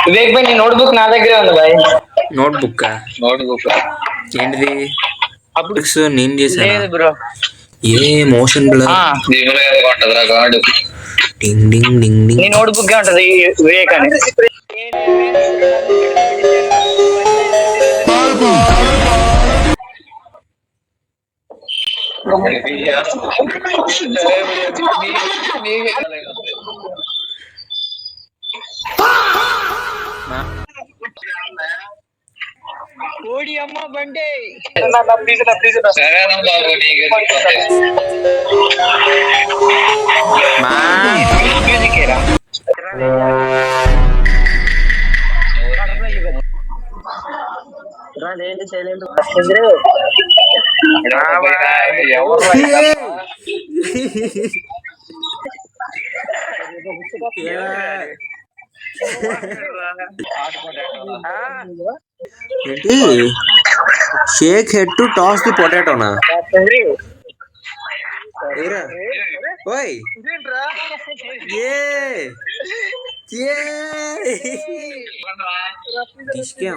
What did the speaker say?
వివేక్ భాయ్ నీ నోట్బుక్ నా దగ్గరే ఉంది భాయ్. నోట్బుక్ ఏంటిది? అప్పుడు నేను చేశాను బ్రో. ఏ motion blur ding ding ding ding. నీ నోట్బుక్ ఉంటది వివేక్ అని. కోడి అమ్మ బండి ఏంటి shake head to toss the పొటాటోనా? ఓయ్ ఏ కిస్కే